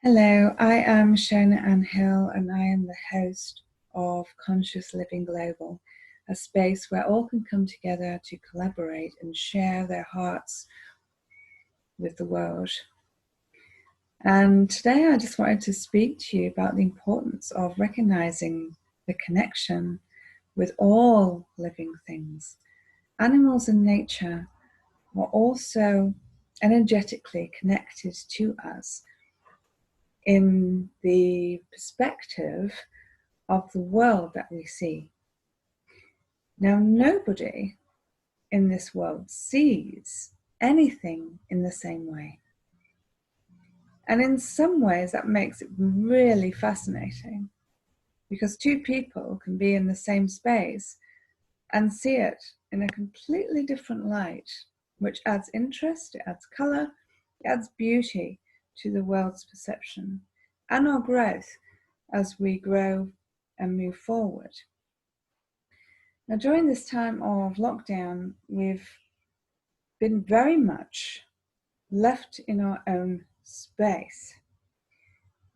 Hello, I am Shona Ann Hill and I am the host of Conscious Living Global, a space where all can come together to collaborate and share their hearts with the world. And today I just wanted to speak to you about the importance of recognizing the connection with all living things. Animals and nature are also energetically connected to us in the perspective of the world that we see. Now, nobody in this world sees anything in the same way. And in some ways, that makes it really fascinating because two people can be in the same space and see it in a completely different light, which adds interest, it adds color, it adds beauty to the world's perception and our growth as we grow and move forward. Now, during this time of lockdown, we've been very much left in our own space.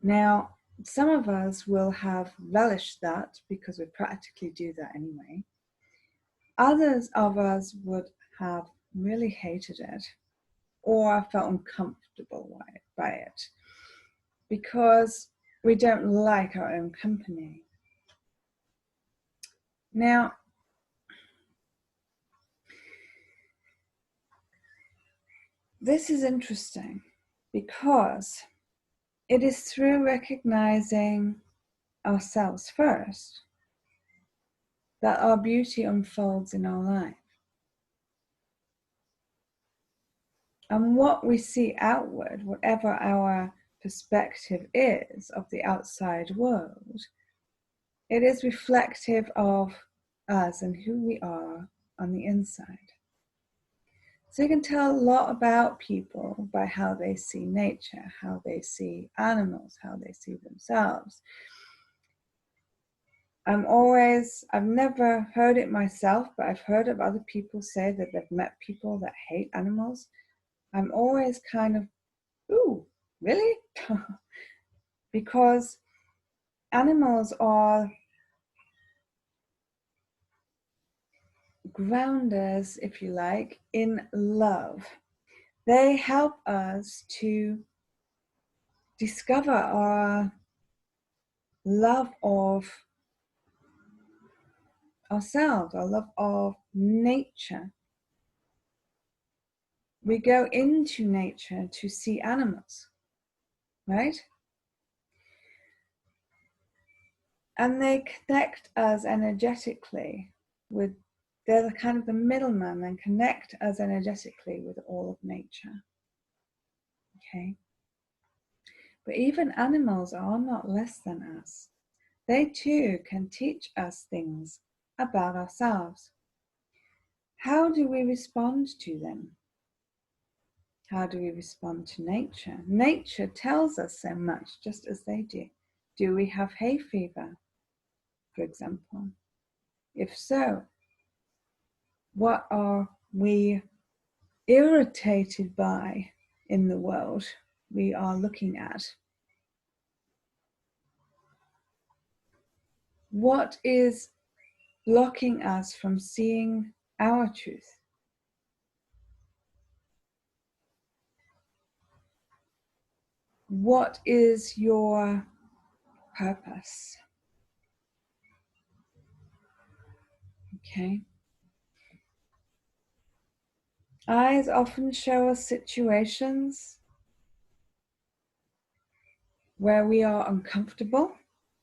Now, some of us will have relished that because we practically do that anyway. Others of us would have really hated it or felt uncomfortable by it because we don't like our own company. Now, this is interesting because it is through recognizing ourselves first that our beauty unfolds in our life. And what we see outward, whatever our perspective is of the outside world, it is reflective of us and who we are on the inside. So you can tell a lot about people by how they see nature, how they see animals, how they see themselves. I've never heard it myself, but I've heard of other people say that they've met people that hate animals. I'm always kind of, ooh, really? Because animals are grounders, if you like, in love. They help us to discover our love of ourselves, our love of nature. We go into nature to see animals, right? And they connect us energetically with, they're kind of the middleman and connect us energetically with all of nature. Okay? But even animals are not less than us. They too can teach us things about ourselves. How do we respond to them? How do we respond to nature? Nature tells us so much, just as they do. Do we have hay fever, for example? If so, what are we irritated by in the world we are looking at? What is blocking us from seeing our truth? What is your purpose? Okay. Eyes often show us situations where we are uncomfortable.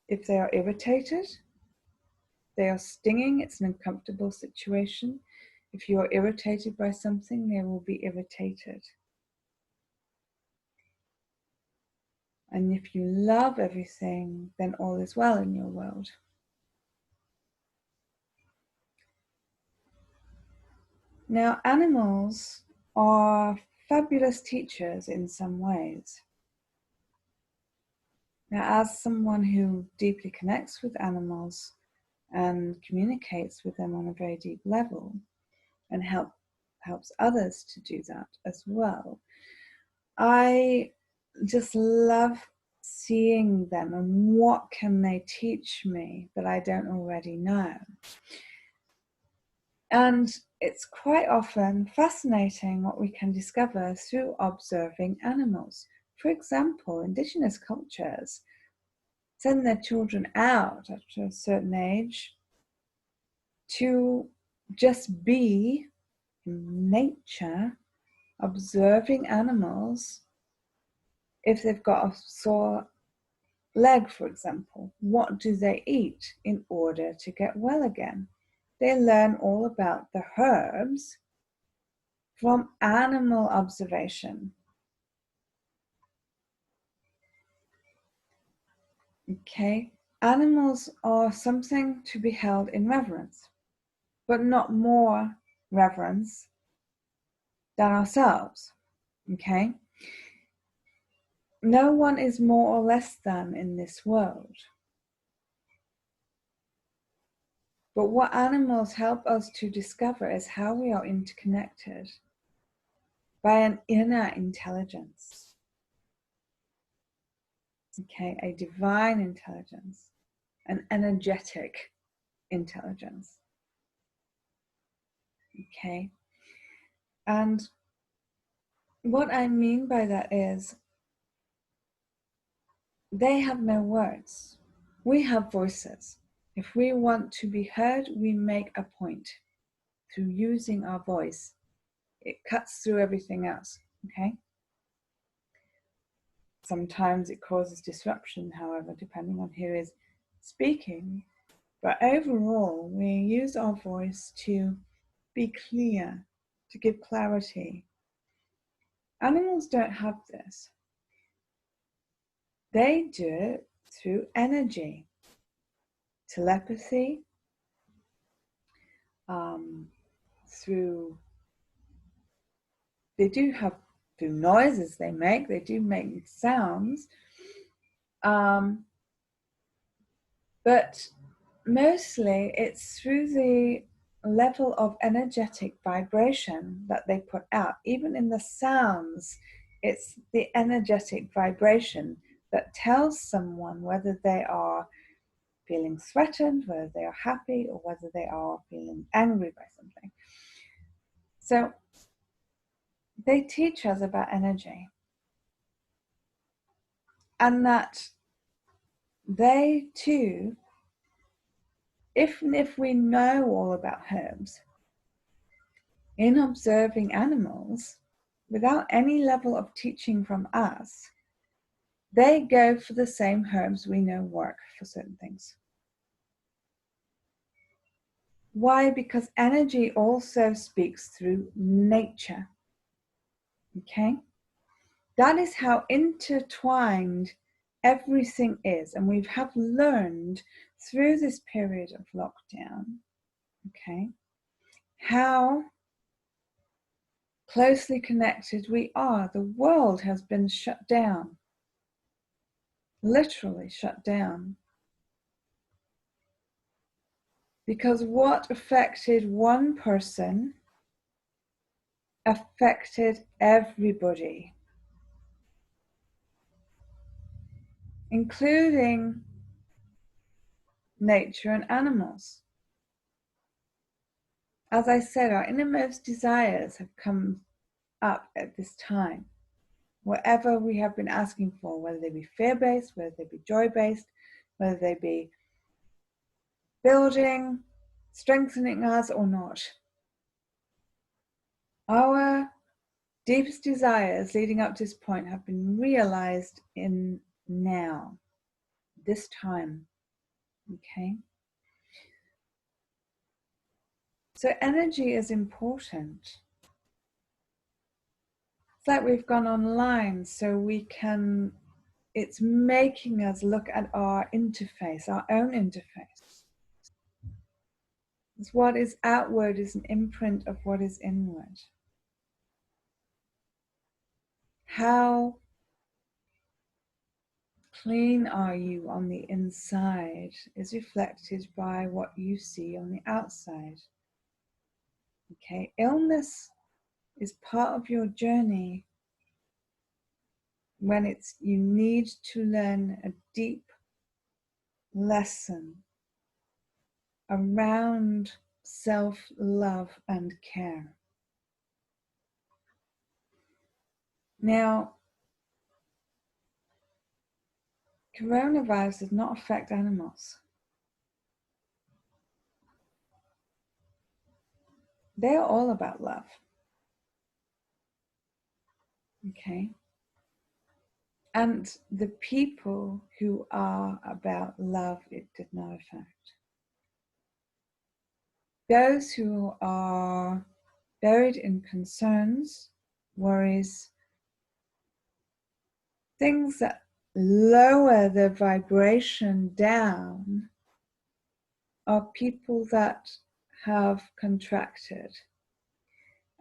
If they are irritated, they are stinging, it's an uncomfortable situation. If you are irritated by something, they will be irritated. And if you love everything, then all is well in your world. Now, animals are fabulous teachers in some ways. Now, as someone who deeply connects with animals and communicates with them on a very deep level and helps others to do that as well, I just love seeing them and what can they teach me that I don't already know. And it's quite often fascinating what we can discover through observing animals. For example, indigenous cultures send their children out after a certain age to just be in nature, observing animals. If they've got a sore leg, for example, what do they eat in order to get well again? They learn all about the herbs from animal observation. Okay, animals are something to be held in reverence, but not more reverence than ourselves. Okay, no one is more or less than in this world. But what animals help us to discover is how we are interconnected by an inner intelligence. Okay, a divine intelligence, an energetic intelligence. Okay, and what I mean by that is they have no words. We have voices. If we want to be heard, we make a point through using our voice. It cuts through everything else, okay? Sometimes it causes disruption, however, depending on who is speaking. But overall, we use our voice to be clear, to give clarity. Animals don't have this. They do it through energy, telepathy, through they do have through noises they do make sounds, but mostly it's through the level of energetic vibration that they put out. Even in the sounds, it's the energetic vibration that tells someone whether they are feeling threatened, whether they are happy, or whether they are feeling angry by something. So they teach us about energy, and that they too, if we know all about herbs, in observing animals, without any level of teaching from us, they go for the same herbs we know work for certain things. Why? Because energy also speaks through nature. Okay? That is how intertwined everything is. And we have learned through this period of lockdown, okay, how closely connected we are. The world has been shut down, literally shut down. Because what affected one person affected everybody, including nature and animals. As I said, our innermost desires have come up at this time. Whatever we have been asking for, whether they be fear-based, whether they be joy-based, whether they be building, strengthening us or not. Our deepest desires leading up to this point have been realized in now, this time, okay? So energy is important. It's like we've gone online so we can, it's making us look at our interface, our own interface. It's what is outward is an imprint of what is inward. How clean are you on the inside is reflected by what you see on the outside. Okay, illness is part of your journey when you need to learn a deep lesson around self-love and care. Now, coronavirus does not affect animals. They're all about love. Okay? And the people who are about love, it did not affect. Those who are buried in concerns, worries, things that lower the vibration down, are people that have contracted.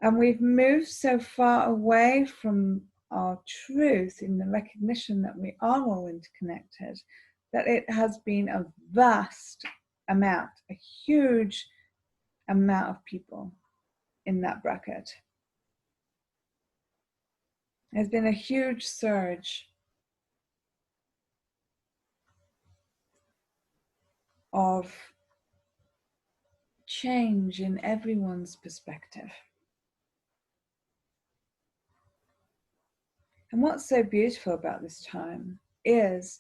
And we've moved so far away from our truth in the recognition that we are all interconnected, that it has been a vast amount, a huge amount of people in that bracket. There's been a huge surge of change in everyone's perspective. And what's so beautiful about this time is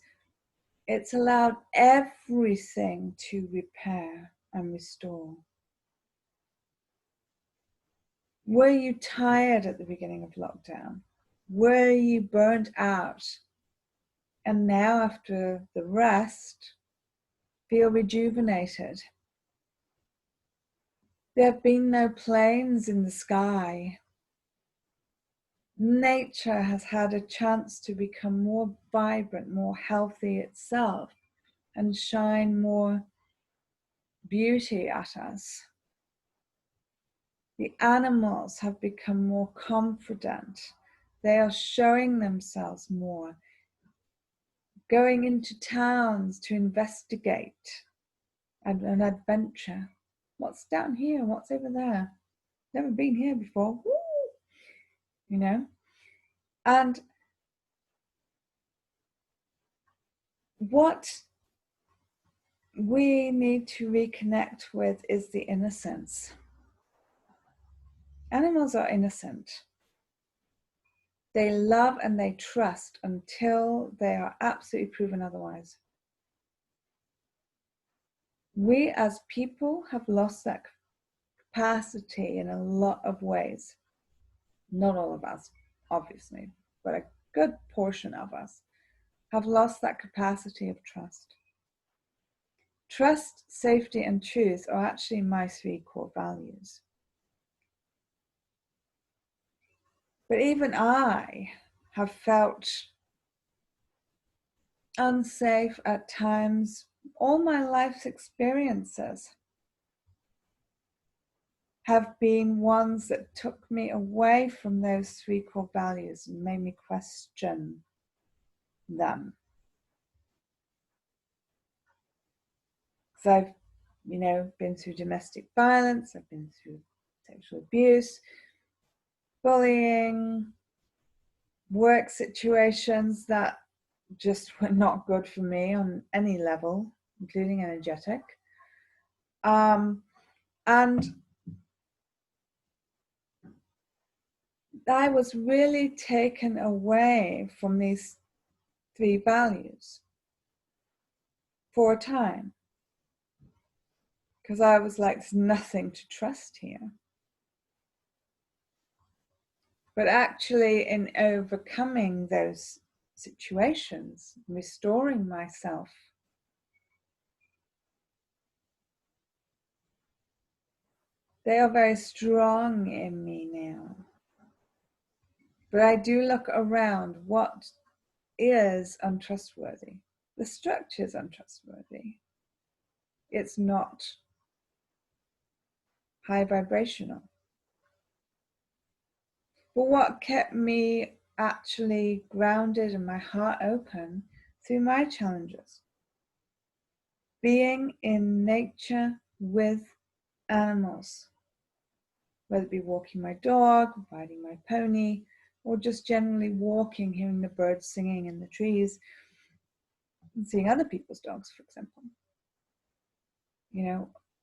it's allowed everything to repair and restore. Were you tired at the beginning of lockdown? Were you burnt out? And now, after the rest, feel rejuvenated? There have been no planes in the sky. Nature has had a chance to become more vibrant, more healthy itself, and shine more beauty at us. The animals have become more confident. They are showing themselves more, going into towns to investigate an adventure. What's down here? What's over there? Never been here before. Woo! You know? And what we need to reconnect with is the innocence. Animals are innocent. They love and they trust until they are absolutely proven otherwise. We as people have lost that capacity in a lot of ways. Not all of us, obviously, but a good portion of us have lost that capacity of trust. Trust, safety, and truth are actually my 3 core values. But even I have felt unsafe at times. All my life's experiences have been ones that took me away from those 3 core values and made me question them. Because I've, been through domestic violence, I've been through sexual abuse, bullying, work situations that just were not good for me on any level, including energetic. And I was really taken away from these 3 values for a time, because I was like, there's nothing to trust here. But actually, in overcoming those situations, restoring myself, they are very strong in me now. But I do look around, what is untrustworthy? The structure is untrustworthy. It's not high vibrational. But what kept me actually grounded and my heart open through my challenges? Being in nature with animals, whether it be walking my dog, riding my pony, or just generally walking, hearing the birds singing in the trees, and seeing other people's dogs, for example,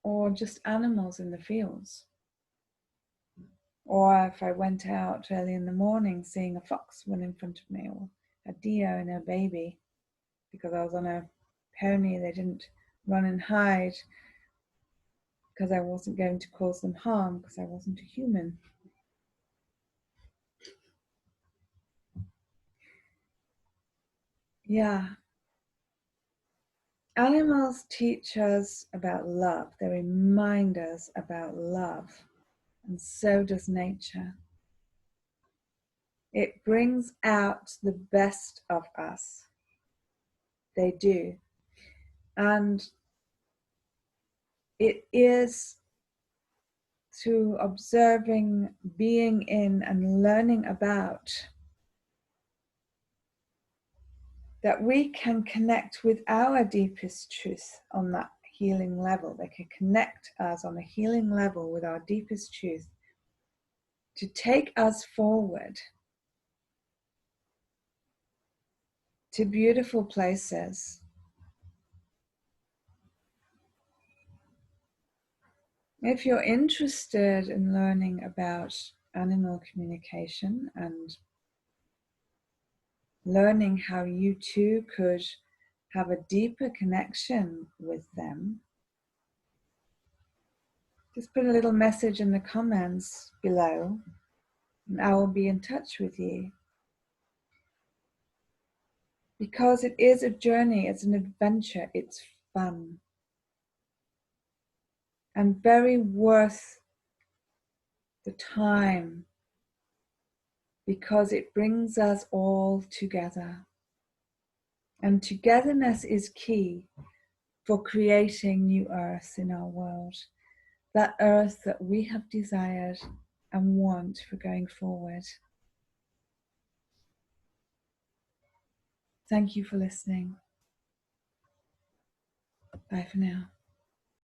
or just animals in the fields. Or if I went out early in the morning, seeing a fox run in front of me, or a deer and her baby, because I was on a pony, they didn't run and hide because I wasn't going to cause them harm, because I wasn't a human. Yeah. Animals teach us about love. They remind us about love. And so does nature. It brings out the best of us. They do. And it is through observing, being in, and learning about that we can connect with our deepest truth on that healing level. They can connect us on a healing level with our deepest truth to take us forward to beautiful places. If you're interested in learning about animal communication and learning how you too could have a deeper connection with them, just put a little message in the comments below and I will be in touch with you. Because it is a journey, it's an adventure, it's fun. And very worth the time, because it brings us all together. And togetherness is key for creating new earth in our world. That earth that we have desired and want for going forward. Thank you for listening. Bye for now.